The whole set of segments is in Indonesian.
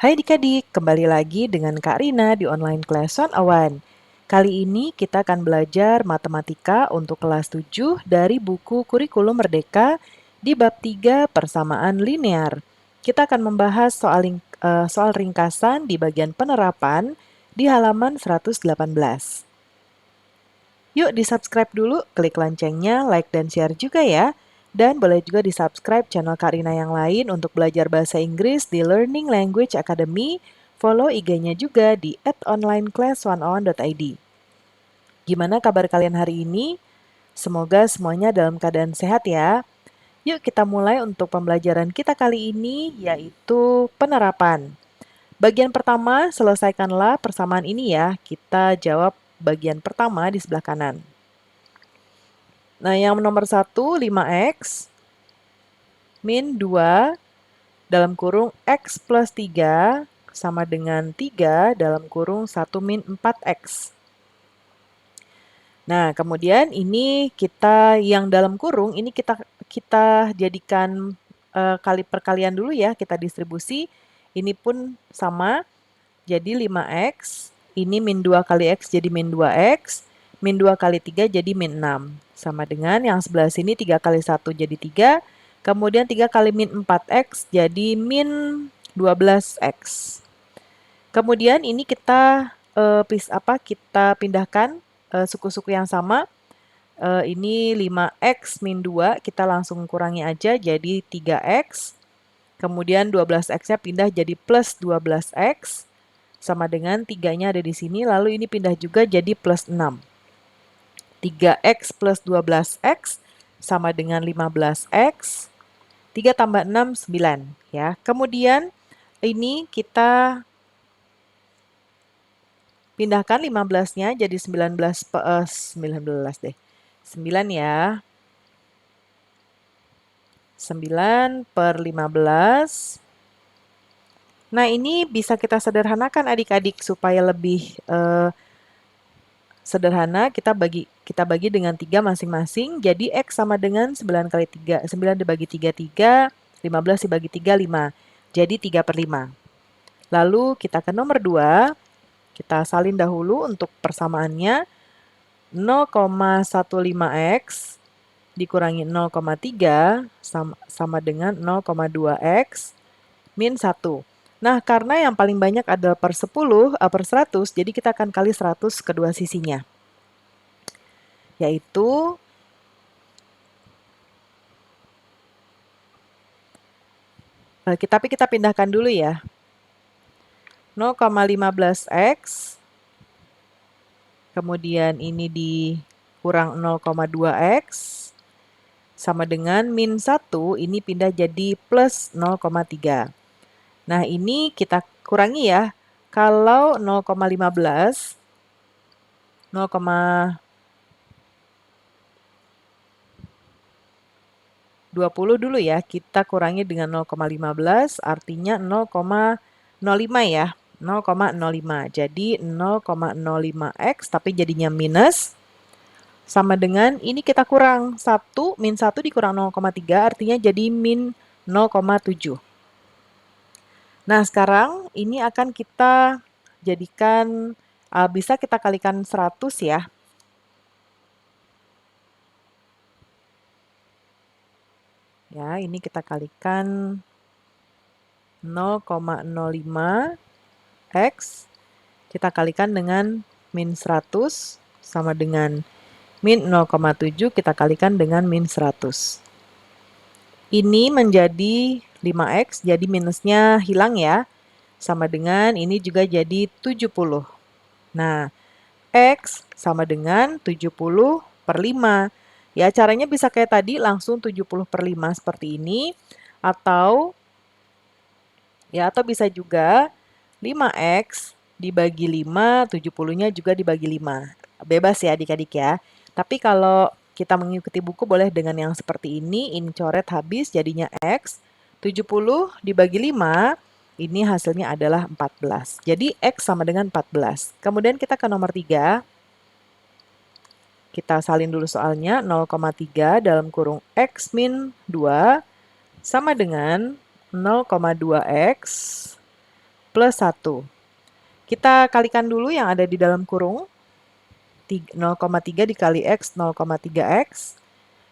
Hai adik-adik, kembali lagi dengan Kak Rina di online class 101. Kali ini kita akan belajar matematika untuk kelas 7 dari buku Kurikulum Merdeka di bab 3 persamaan linear. Kita akan membahas soal ringkasan di bagian penerapan di halaman 118. Yuk di-subscribe dulu, klik loncengnya, like dan share juga ya. Dan boleh juga di-subscribe channel Karina yang lain untuk belajar bahasa Inggris di Learning Language Academy. Follow IG-nya juga di @onlineclass101.id. Gimana kabar kalian hari ini? Semoga semuanya dalam keadaan sehat ya. Yuk kita mulai untuk pembelajaran kita kali ini, yaitu penerapan. Bagian pertama, selesaikanlah persamaan ini ya. Kita jawab bagian pertama di sebelah kanan. Nah, yang nomor 1, 5x min 2 dalam kurung x plus 3 sama dengan 3 dalam kurung 1 min 4x. Nah, kemudian ini kita yang dalam kurung, ini kita jadikan kali perkalian dulu ya, kita distribusi. Ini pun sama, jadi 5x, ini min 2 kali x jadi min 2x, min 2 kali 3 jadi min 6. Sama dengan yang sebelah sini 3 kali 1 jadi 3, kemudian 3 kali min 4x jadi min 12x. Kemudian ini kita kita pindahkan suku-suku yang sama. Ini 5x min 2, kita langsung kurangi aja jadi 3x. Kemudian 12x-nya pindah jadi plus 12x. Sama dengan 3-nya ada di sini, lalu ini pindah juga jadi plus 6. 3x plus 12x sama dengan 15x. 3 tambah 6, 9. Ya. Kemudian ini kita pindahkan 15-nya jadi 19 deh. 9 ya. 9 per 15. Nah, ini bisa kita sederhanakan adik-adik supaya lebih sederhana. Kita bagi dengan 3 masing-masing. Jadi X sama dengan 9 kali 3. 9 dibagi 3, 3. 15 dibagi 3, 5. Jadi 3 per 5. Lalu kita ke nomor 2. Kita salin dahulu untuk persamaannya. 0,15x dikurangi 0,3 sama dengan 0,2x min 1. Nah, karena yang paling banyak adalah per 10, per 100, jadi kita akan kali 100 kedua sisinya. Yaitu tapi kita pindahkan dulu ya. 0,15x, kemudian ini dikurang 0,2x, sama dengan min 1, ini pindah jadi plus 0,3. Nah, ini kita kurangi ya. Kalau 0,15, 0,20 dulu ya, kita kurangi dengan 0,15, artinya 0,05 ya. 0,05. Jadi 0,05x, tapi jadinya minus. Sama dengan ini kita kurang 1, min 1 dikurang 0,3, artinya jadi min 0,7. Nah, sekarang ini akan kita jadikan, bisa kita kalikan 100 ya. Ya, ini kita kalikan 0,05x. Kita kalikan dengan min 100 sama dengan min 0,7 kita kalikan dengan min 100. Ini menjadi 5x, jadi minusnya hilang ya. Sama dengan ini juga jadi 70. Nah, X sama dengan 70 per 5. Ya, caranya bisa kayak tadi, langsung 70 per 5 seperti ini. Atau bisa juga 5x dibagi 5, 70-nya juga dibagi 5. Bebas ya adik-adik ya. Tapi kalau kita mengikuti buku boleh dengan yang seperti ini coret habis jadinya X. 70 dibagi 5, ini hasilnya adalah 14. Jadi X sama dengan 14. Kemudian kita ke nomor 3. Kita salin dulu soalnya, 0,3 dalam kurung X min 2 sama dengan 0,2x plus 1. Kita kalikan dulu yang ada di dalam kurung. 0,3 dikali X, 0,3X.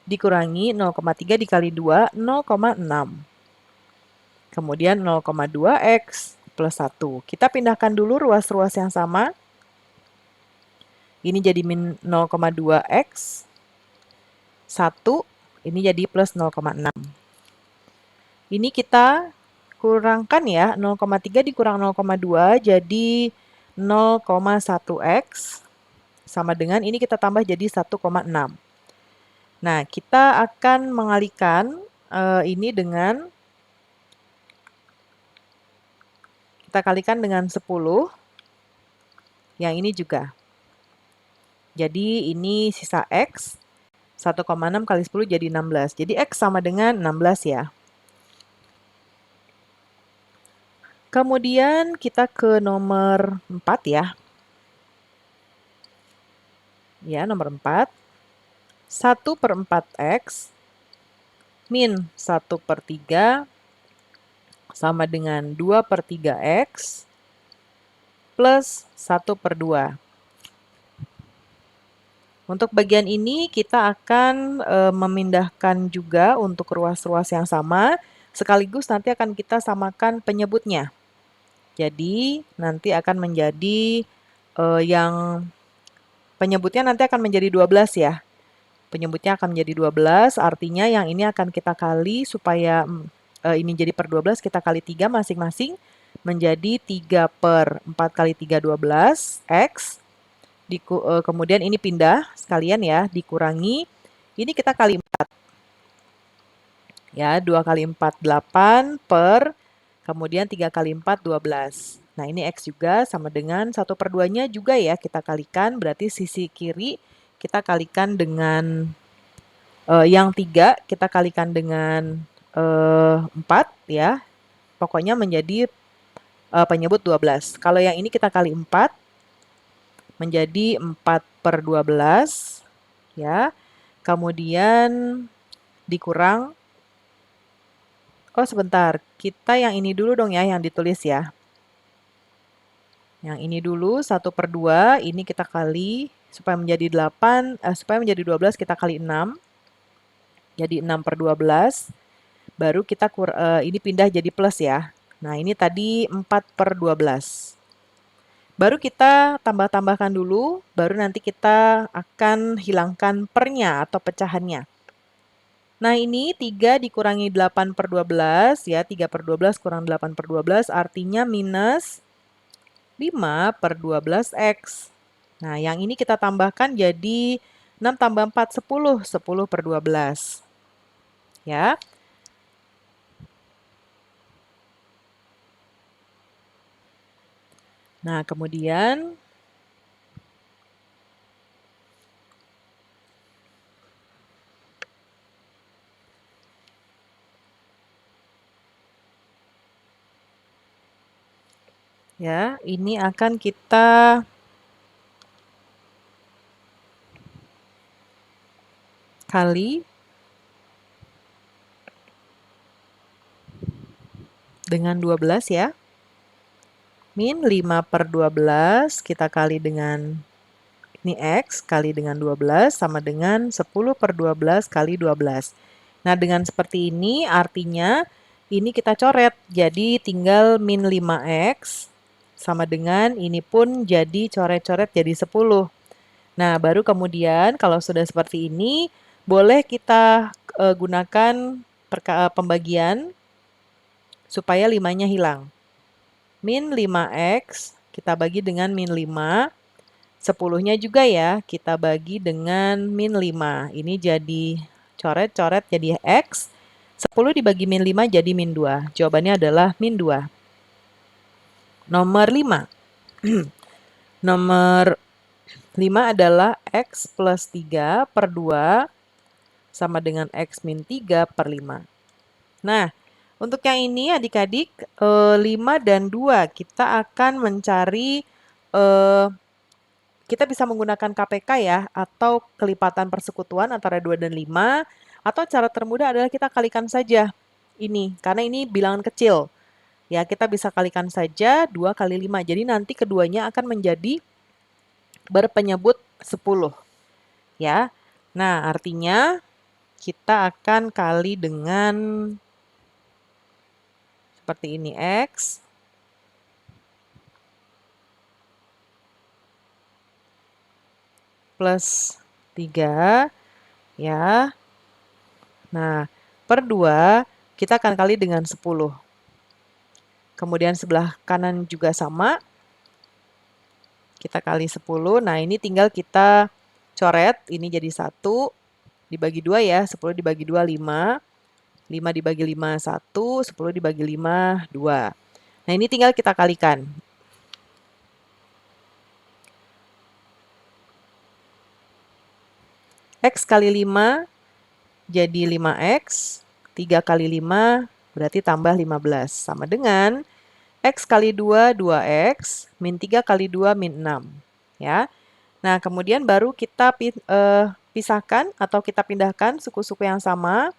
Dikurangi 0,3 dikali 2, 0,6. Kemudian 0,2X plus 1. Kita pindahkan dulu ruas-ruas yang sama. Ini jadi min 0,2X. 1, ini jadi plus 0,6. Ini kita kurangkan ya, 0,3 dikurang 0,2 jadi 0,1X. Sama dengan ini kita tambah jadi 1,6. Nah, kita akan mengalihkan ini dengan, kita kalikan dengan 10. Yang ini juga. Jadi ini sisa X. 1,6 kali 10 jadi 16. Jadi X sama dengan 16 ya. Kemudian kita ke nomor 4 ya. Ya, nomor 4. 1/4X min 1/3 sama dengan 2/3X plus 1/2. Untuk bagian ini kita akan memindahkan juga untuk ruas-ruas yang sama, sekaligus nanti akan kita samakan penyebutnya. Jadi nanti akan menjadi yang penyebutnya nanti akan menjadi 12 ya. Penyebutnya akan menjadi 12, artinya yang ini akan kita kali supaya ini jadi per 12, kita kali 3 masing-masing menjadi 3/4 kali 3, 12, X. Kemudian ini pindah sekalian ya, dikurangi, ini kita kali 4. Ya, 2 kali 4, 8 per, kemudian 3 kali 4, 12. Nah, ini X juga sama dengan 1/2-nya juga ya, kita kalikan, berarti sisi kiri kita kalikan dengan yang 3, kita kalikan dengan 4 ya. Pokoknya menjadi penyebut 12. Kalau yang ini kita kali 4, menjadi 4/12 ya. Kemudian dikurang, oh sebentar, kita yang ini dulu dong ya yang ditulis ya. Yang ini dulu 1/2, ini kita kali supaya menjadi 8, supaya menjadi 12 kita kali 6. Jadi 6/12. Baru kita ini pindah jadi plus ya. Nah, ini tadi 4/12. Baru kita tambah-tambahkan dulu, baru nanti kita akan hilangkan pernya atau pecahannya. Nah, ini 3 dikurangi 8/12 ya, 3/12 kurang 8/12 artinya minus 5/12X. Nah, yang ini kita tambahkan jadi 6 tambah 4, 10. 10/12. Ya. Nah, kemudian ya, ini akan kita kali dengan 12 ya. Min 5/12 kita kali dengan ini X kali dengan 12 sama dengan 10/12 kali 12. Nah, dengan seperti ini artinya ini kita coret. Jadi tinggal min 5X sama dengan ini pun jadi coret-coret jadi 10. Nah, baru kemudian kalau sudah seperti ini, boleh kita gunakan pembagian supaya 5-nya hilang. Min 5X kita bagi dengan min 5. 10-nya juga ya, kita bagi dengan min 5. Ini jadi coret-coret jadi X. 10 dibagi min 5 jadi min 2. Jawabannya adalah min 2. Nomor 5. Nomor 5 adalah X plus 3/2 sama dengan X min 3/5. Nah, untuk yang ini adik-adik 5 dan 2 kita akan mencari, kita bisa menggunakan KPK ya, atau kelipatan persekutuan antara 2 dan 5, atau cara termudah adalah kita kalikan saja ini, karena ini bilangan kecil. Ya, kita bisa kalikan saja 2 kali 5. Jadi nanti keduanya akan menjadi berpenyebut 10. Ya. Nah, artinya kita akan kali dengan seperti ini, X plus 3, ya. Nah, per 2 kita akan kali dengan 10. Kemudian sebelah kanan juga sama. Kita kali 10. Nah, ini tinggal kita coret. Ini jadi 1. Dibagi 2 ya. 10 dibagi 2, 5. 5 dibagi 5, 1. 10 dibagi 5, 2. Nah, ini tinggal kita kalikan. X kali 5 jadi 5X. 3 kali 5 berarti tambah 15. Sama dengan X kali 2, 2X. Min 3 kali 2, min 6. Ya. Nah, kemudian baru kita pisahkan atau kita pindahkan suku-suku yang sama.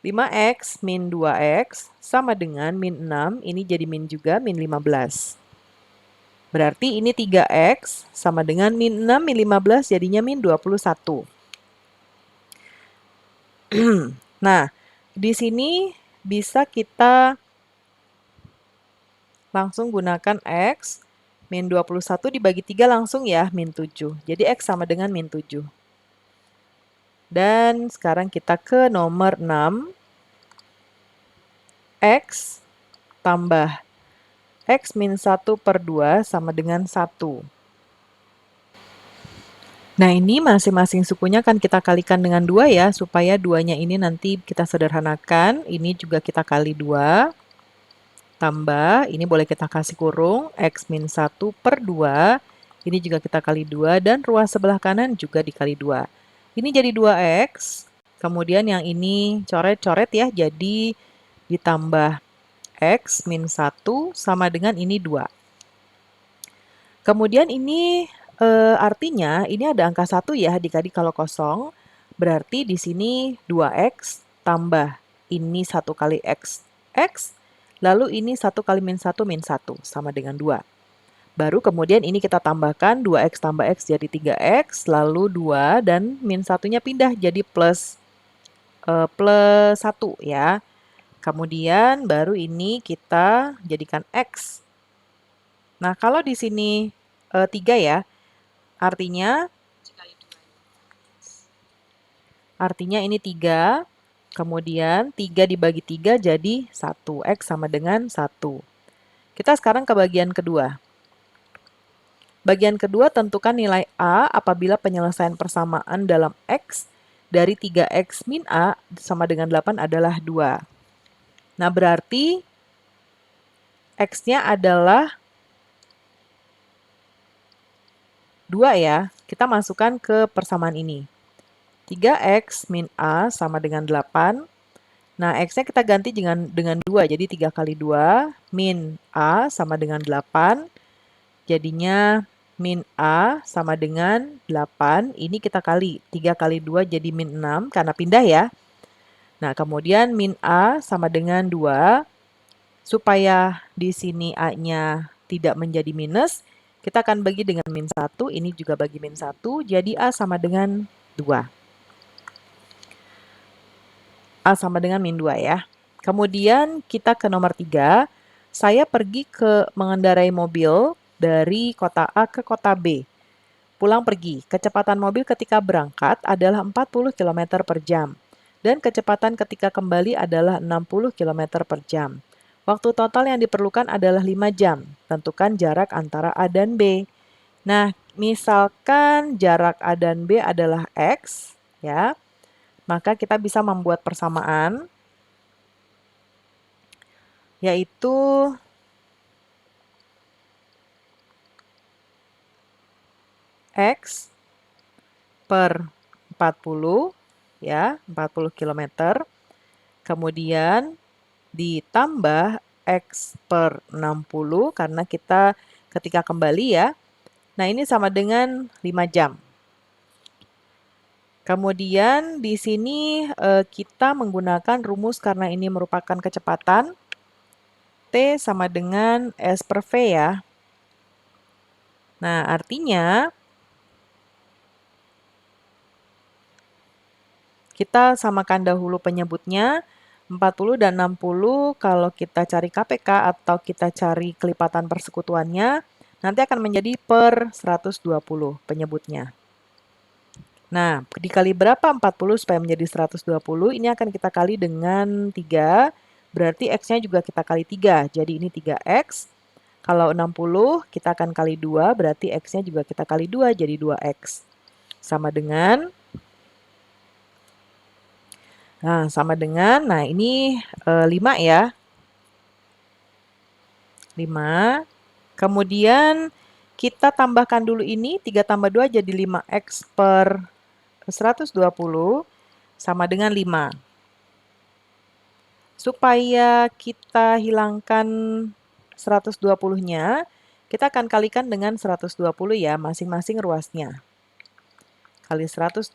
5X min 2X sama dengan min 6. Ini jadi min juga, min 15. Berarti ini 3X sama dengan min 6, min 15 jadinya min 21. Nah, di sini bisa kita langsung gunakan X. Min 21 dibagi 3 langsung ya, min 7. Jadi X sama dengan min 7. Dan sekarang kita ke nomor 6. X tambah X min 1 per 2 sama dengan 1. Nah, ini masing-masing sukunya kan kita kalikan dengan 2 ya, supaya 2-nya ini nanti kita sederhanakan. Ini juga kita kali 2. Tambah, ini boleh kita kasih kurung, X min 1 per 2. Ini juga kita kali 2, dan ruas sebelah kanan juga dikali 2. Ini jadi 2X. Kemudian yang ini coret-coret ya, jadi ditambah X min 1 sama dengan ini 2. Kemudian ini artinya ini ada angka 1 ya dikali kalau kosong. Berarti di sini 2X tambah ini 1 kali X, X. Lalu ini 1 kali min 1 sama dengan 2. Baru kemudian ini kita tambahkan 2X tambah X jadi 3X. Lalu 2 dan min 1-nya pindah jadi plus 1 ya. Kemudian baru ini kita jadikan X. Nah, kalau di sini 3 ya, artinya ini 3, kemudian 3 dibagi 3 jadi 1. X sama dengan 1. Kita sekarang ke bagian kedua. Bagian kedua, tentukan nilai A apabila penyelesaian persamaan dalam X dari 3X min A sama dengan 8 adalah 2. Nah, berarti X-nya adalah 2 ya. Kita masukkan ke persamaan ini. 3X min A sama dengan 8. Nah, X-nya kita ganti dengan 2. Jadi 3 kali 2 min A sama dengan 8. Jadinya min A sama dengan 8. Ini kita kali. 3 kali 2 jadi min 6 karena pindah ya. Nah, kemudian min A sama dengan 2. Supaya di sini A-nya tidak menjadi minus, kita akan bagi dengan min 1. Ini juga bagi min 1. Jadi A sama dengan 2. A sama dengan min 2 ya. Kemudian kita ke nomor 3. Saya pergi mengendarai mobil dari kota A ke kota B. Pulang pergi. Kecepatan mobil ketika berangkat adalah 40 km per jam. Dan kecepatan ketika kembali adalah 60 km per jam. Waktu total yang diperlukan adalah 5 jam. Tentukan jarak antara A dan B. Nah, misalkan jarak A dan B adalah X, ya. Maka kita bisa membuat persamaan, yaitu X per 40, ya, 40 km. Kemudian ditambah X per 60, karena kita ketika kembali ya. Nah, ini sama dengan 5 jam. Kemudian di sini kita menggunakan rumus karena ini merupakan kecepatan. T sama dengan S per V ya. Nah, artinya kita samakan dahulu penyebutnya. 40 dan 60 kalau kita cari KPK atau kita cari kelipatan persekutuannya, nanti akan menjadi per 120 penyebutnya. Nah, dikali berapa 40 supaya menjadi 120? Ini akan kita kali dengan 3, berarti X-nya juga kita kali 3. Jadi ini 3X. Kalau 60, kita akan kali 2, berarti X-nya juga kita kali 2, jadi 2X. Sama dengan, nah ini 5 ya. 5. Kemudian kita tambahkan dulu ini, 3 tambah 2 jadi 5X per 120 sama dengan 5. Supaya kita hilangkan 120-nya, kita akan kalikan dengan 120 ya, masing-masing ruasnya. Kali 120,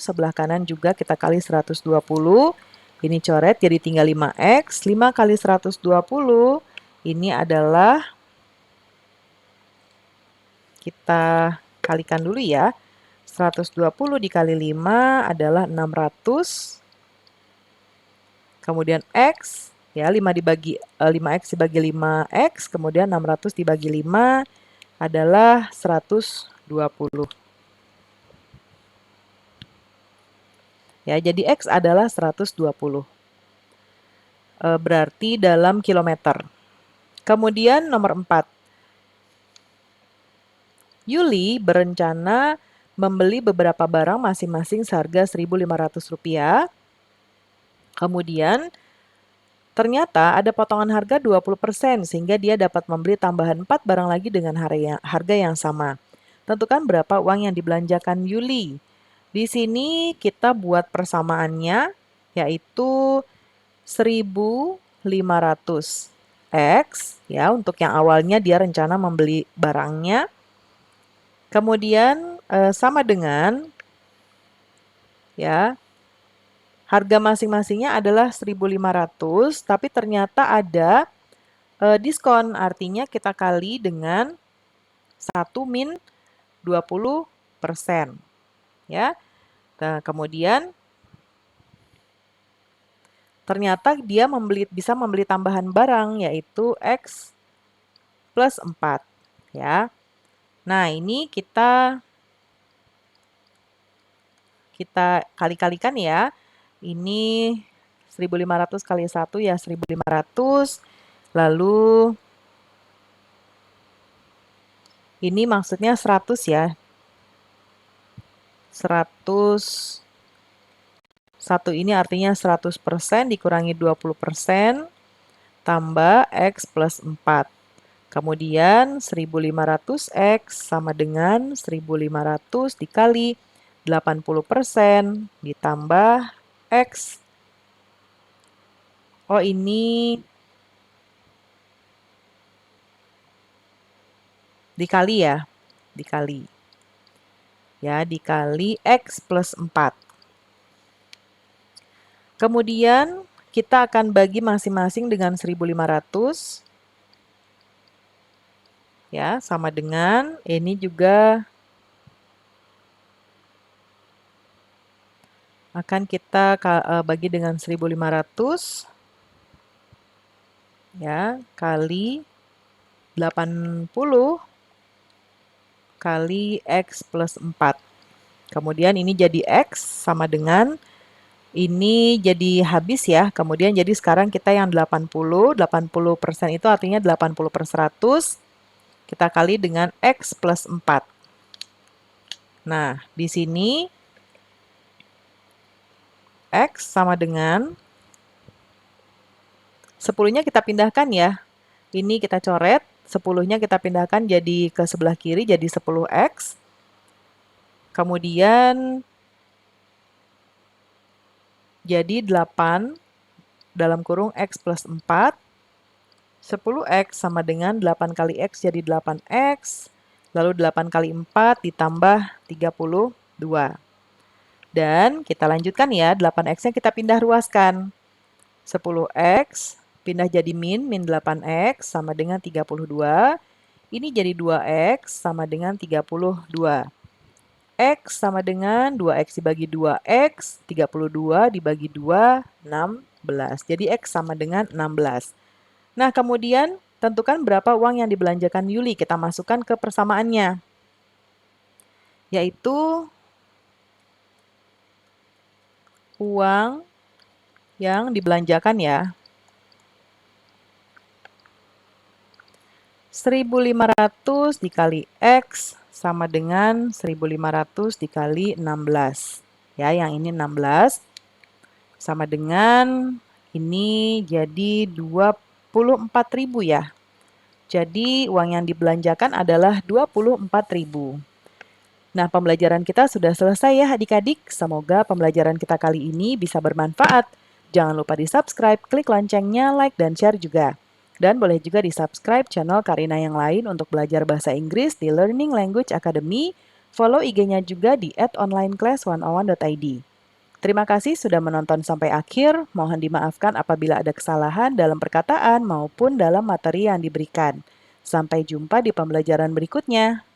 sebelah kanan juga kita kali 120. Ini coret jadi tinggal 5X. 5 kali 120, ini adalah, kita kalikan dulu ya. 120 dikali 5 adalah 600. Kemudian X, ya 5X dibagi 5X, kemudian 600 dibagi 5 adalah 120. Ya, jadi X adalah 120. Berarti dalam kilometer. Kemudian nomor 4. Yuli berencana membeli beberapa barang masing-masing seharga Rp1.500. Kemudian ternyata ada potongan harga 20% sehingga dia dapat membeli tambahan 4 barang lagi dengan harga yang sama. Tentukan berapa uang yang dibelanjakan Yuli. Di sini kita buat persamaannya yaitu 1.500 X ya, untuk yang awalnya dia rencana membeli barangnya. Kemudian sama dengan ya, harga masing-masingnya adalah 1.500, tapi ternyata ada diskon, artinya kita kali dengan 1 min 20%. Ya. Nah, kemudian ternyata dia bisa membeli tambahan barang yaitu X plus 4. Ya. Nah, ini kita kali-kalikan ya. Ini 1.500 kali 1 ya 1.500. Lalu ini maksudnya 100 ya. 100. 1 ini artinya 100% dikurangi 20% tambah X plus 4. Kemudian 1.500X sama dengan 1.500 dikali 80% ditambah X. Oh, ini dikali ya. Dikali. Ya, dikali X plus 4. Kemudian kita akan bagi masing-masing dengan 1.500. Ya, sama dengan ini juga akan kita bagi dengan 1.500 ya, kali 80 kali X plus 4. Kemudian ini jadi X sama dengan ini jadi habis ya. Kemudian jadi sekarang kita yang 80% itu artinya 80 per 100. Kita kali dengan X plus 4. Nah, di sini X sama dengan 10-nya kita pindahkan ya. Ini kita coret, 10-nya kita pindahkan jadi ke sebelah kiri jadi 10X. Kemudian jadi 8 dalam kurung X plus 4. 10X sama dengan 8 kali X jadi 8X. Lalu 8 kali 4 ditambah 32. Dan kita lanjutkan ya, 8X-nya kita pindah ruaskan. 10X pindah jadi min 8x sama dengan 32. Ini jadi 2x sama dengan 32. X sama dengan 2x dibagi 2x, 32 dibagi 2, 16. Jadi X sama dengan 16. Nah, kemudian tentukan berapa uang yang dibelanjakan Yuli. Kita masukkan ke persamaannya, yaitu uang yang dibelanjakan ya. 1.500 dikali X sama dengan 1.500 dikali 16. Ya, yang ini 16 sama dengan ini jadi 24.000 ya. Jadi uang yang dibelanjakan adalah 24.000. Nah, pembelajaran kita sudah selesai ya adik-adik. Semoga pembelajaran kita kali ini bisa bermanfaat. Jangan lupa di-subscribe, klik loncengnya, like, dan share juga. Dan boleh juga di-subscribe channel Karina yang lain untuk belajar bahasa Inggris di Learning Language Academy. Follow IG-nya juga di @onlineclass101.id. Terima kasih sudah menonton sampai akhir. Mohon dimaafkan apabila ada kesalahan dalam perkataan maupun dalam materi yang diberikan. Sampai jumpa di pembelajaran berikutnya.